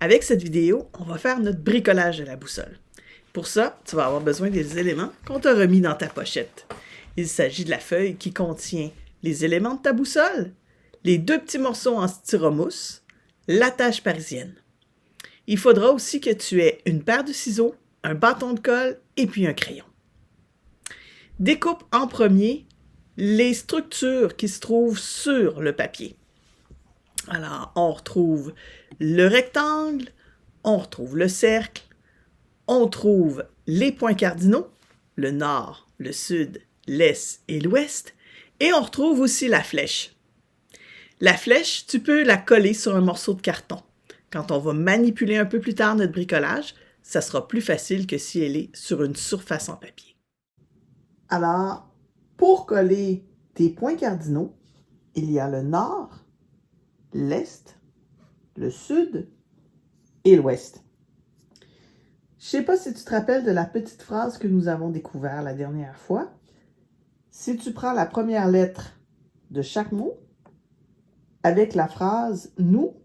Avec cette vidéo, on va faire notre bricolage de la boussole. Pour ça, tu vas avoir besoin des éléments qu'on t'a remis dans ta pochette. Il s'agit de la feuille qui contient les éléments de ta boussole, les deux petits morceaux en styromousse, l'attache parisienne. Il faudra aussi que tu aies une paire de ciseaux, un bâton de colle et puis un crayon. Découpe en premier les structures qui se trouvent sur le papier. Alors, on retrouve le rectangle, on retrouve le cercle, on trouve les points cardinaux, le nord, le sud, l'est et l'ouest, et on retrouve aussi la flèche. La flèche, tu peux la coller sur un morceau de carton. Quand on va manipuler un peu plus tard notre bricolage, ça sera plus facile que si elle est sur une surface en papier. Alors, pour coller tes points cardinaux, il y a le nord, l'est, le sud et l'ouest. Je ne sais pas si tu te rappelles de la petite phrase que nous avons découverte la dernière fois. Si tu prends la première lettre de chaque mot, avec la phrase « Nous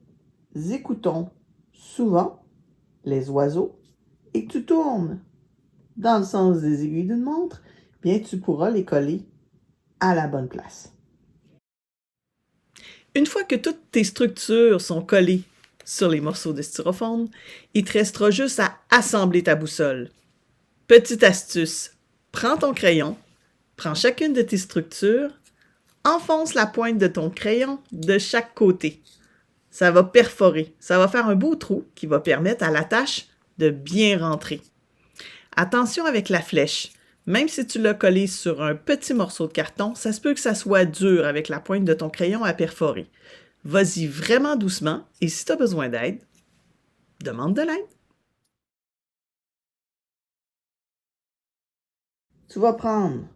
écoutons souvent les oiseaux » et que tu tournes dans le sens des aiguilles d'une montre, bien tu pourras les coller à la bonne place. Une fois que toutes tes structures sont collées sur les morceaux de styrofoam, il te restera juste à assembler ta boussole. Petite astuce, prends ton crayon, prends chacune de tes structures, enfonce la pointe de ton crayon de chaque côté. Ça va perforer, ça va faire un beau trou qui va permettre à l'attache de bien rentrer. Attention avec la flèche. Même si tu l'as collé sur un petit morceau de carton, ça se peut que ça soit dur avec la pointe de ton crayon à perforer. Vas-y vraiment doucement et si tu as besoin d'aide, demande de l'aide. Tu vas prendre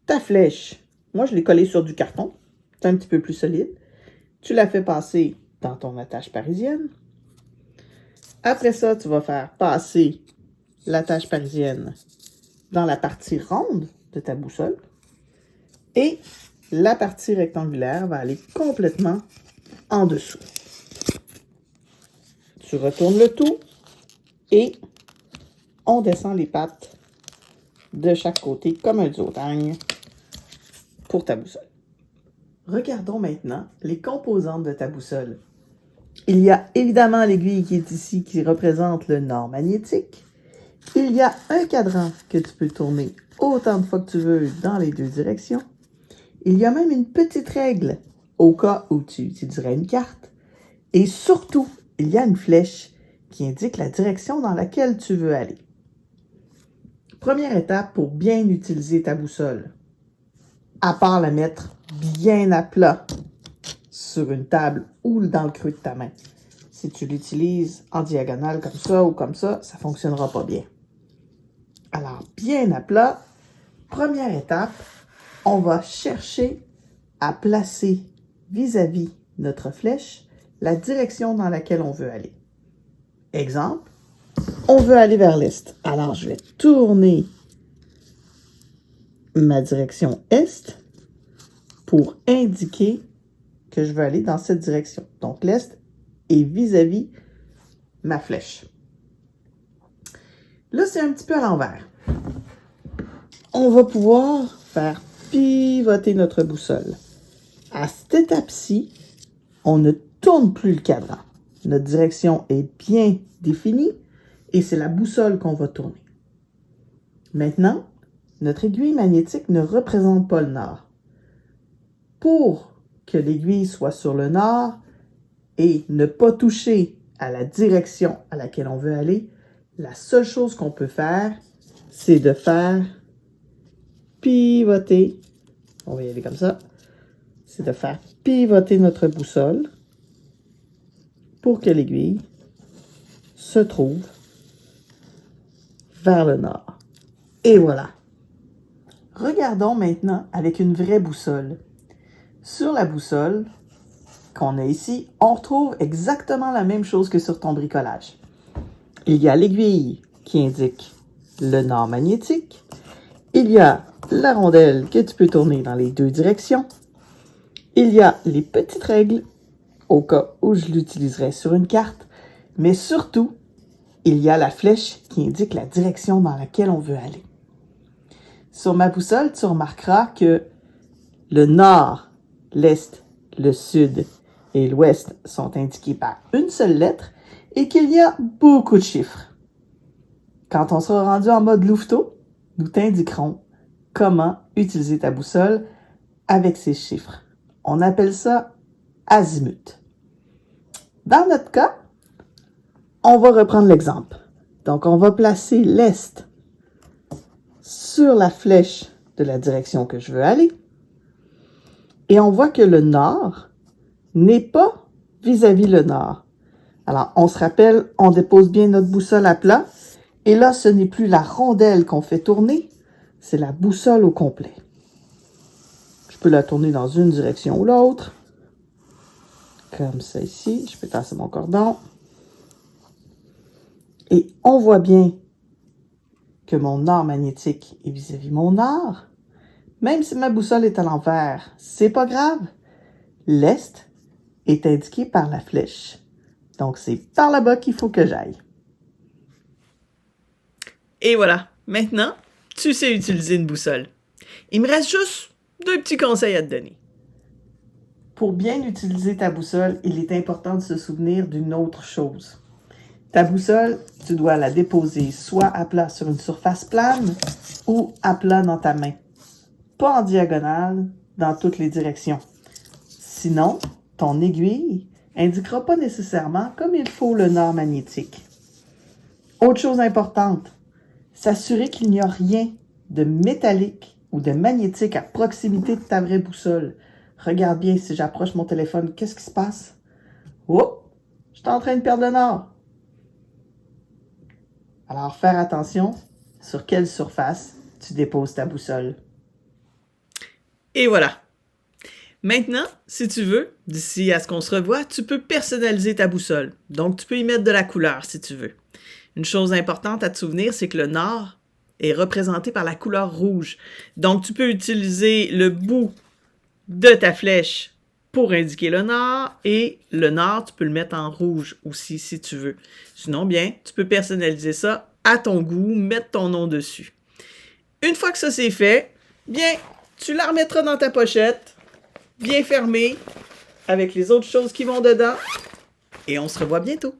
ta flèche. Moi, je l'ai collée sur du carton. C'est un petit peu plus solide. Tu la fais passer dans ton attache parisienne. Après ça, tu vas faire passer l'attache parisienne dans la partie ronde de ta boussole et la partie rectangulaire va aller complètement en dessous. Tu retournes le tout et on descend les pattes de chaque côté comme un duotang pour ta boussole. Regardons maintenant les composantes de ta boussole. Il y a évidemment l'aiguille qui est ici qui représente le nord magnétique. Il y a un cadran que tu peux tourner autant de fois que tu veux dans les deux directions. Il y a même une petite règle au cas où tu utiliserais une carte. Et surtout, il y a une flèche qui indique la direction dans laquelle tu veux aller. Première étape pour bien utiliser ta boussole, à part la mettre bien à plat sur une table ou dans le creux de ta main. Si tu l'utilises en diagonale comme ça ou comme ça, ça ne fonctionnera pas bien. Alors, bien à plat, première étape, on va chercher à placer vis-à-vis notre flèche la direction dans laquelle on veut aller. Exemple, on veut aller vers l'est. Alors, je vais tourner ma direction est pour indiquer que je veux aller dans cette direction. Donc, l'est est vis-à-vis ma flèche. Là, c'est un petit peu à l'envers. On va pouvoir faire pivoter notre boussole. À cette étape-ci, on ne tourne plus le cadran. Notre direction est bien définie et c'est la boussole qu'on va tourner. Maintenant, notre aiguille magnétique ne représente pas le nord. Pour que l'aiguille soit sur le nord et ne pas toucher à la direction à laquelle on veut aller, la seule chose qu'on peut faire, c'est de faire pivoter. On va y aller comme ça. C'est de faire pivoter notre boussole pour que l'aiguille se trouve vers le nord. Et voilà. Regardons maintenant avec une vraie boussole. Sur la boussole qu'on a ici, on retrouve exactement la même chose que sur ton bricolage. Il y a l'aiguille qui indique le nord magnétique. Il y a la rondelle que tu peux tourner dans les deux directions. Il y a les petites règles au cas où je l'utiliserais sur une carte, mais surtout, il y a la flèche qui indique la direction dans laquelle on veut aller. Sur ma boussole, tu remarqueras que le nord, l'est, le sud et l'ouest sont indiqués par une seule lettre et qu'il y a beaucoup de chiffres. Quand on sera rendu en mode louveteau, nous t'indiquerons comment utiliser ta boussole avec ces chiffres. On appelle ça azimut. Dans notre cas, on va reprendre l'exemple. Donc, on va placer l'est sur la flèche de la direction que je veux aller. Et on voit que le nord n'est pas vis-à-vis le nord. Alors, on se rappelle, on dépose bien notre boussole à plat. Et là, ce n'est plus la rondelle qu'on fait tourner, c'est la boussole au complet. Je peux la tourner dans une direction ou l'autre. Comme ça ici. Je peux tasser mon cordon. Et on voit bien que mon nord magnétique est vis-à-vis mon nord. Même si ma boussole est à l'envers, c'est pas grave. L'est est indiqué par la flèche. Donc, c'est par là-bas qu'il faut que j'aille. Et voilà, maintenant, tu sais utiliser une boussole. Il me reste juste 2 petits conseils à te donner. Pour bien utiliser ta boussole, il est important de se souvenir d'une autre chose. Ta boussole, tu dois la déposer soit à plat sur une surface plane ou à plat dans ta main. Pas en diagonale, dans toutes les directions. Sinon, ton aiguille indiquera pas nécessairement comme il faut le nord magnétique. Autre chose importante, s'assurer qu'il n'y a rien de métallique ou de magnétique à proximité de ta vraie boussole. Regarde bien, si j'approche mon téléphone, qu'est-ce qui se passe? Oh! Je suis en train de perdre le nord. Alors, faire attention sur quelle surface tu déposes ta boussole. Et voilà. Maintenant, si tu veux, d'ici à ce qu'on se revoie, tu peux personnaliser ta boussole. Donc, tu peux y mettre de la couleur si tu veux. Une chose importante à te souvenir, c'est que le nord est représenté par la couleur rouge. Donc, tu peux utiliser le bout de ta flèche pour indiquer le nord et le nord, tu peux le mettre en rouge aussi si tu veux. Sinon, bien, tu peux personnaliser ça à ton goût, mettre ton nom dessus. Une fois que ça c'est fait, bien, tu la remettras dans ta pochette, bien fermée, avec les autres choses qui vont dedans, et on se revoit bientôt.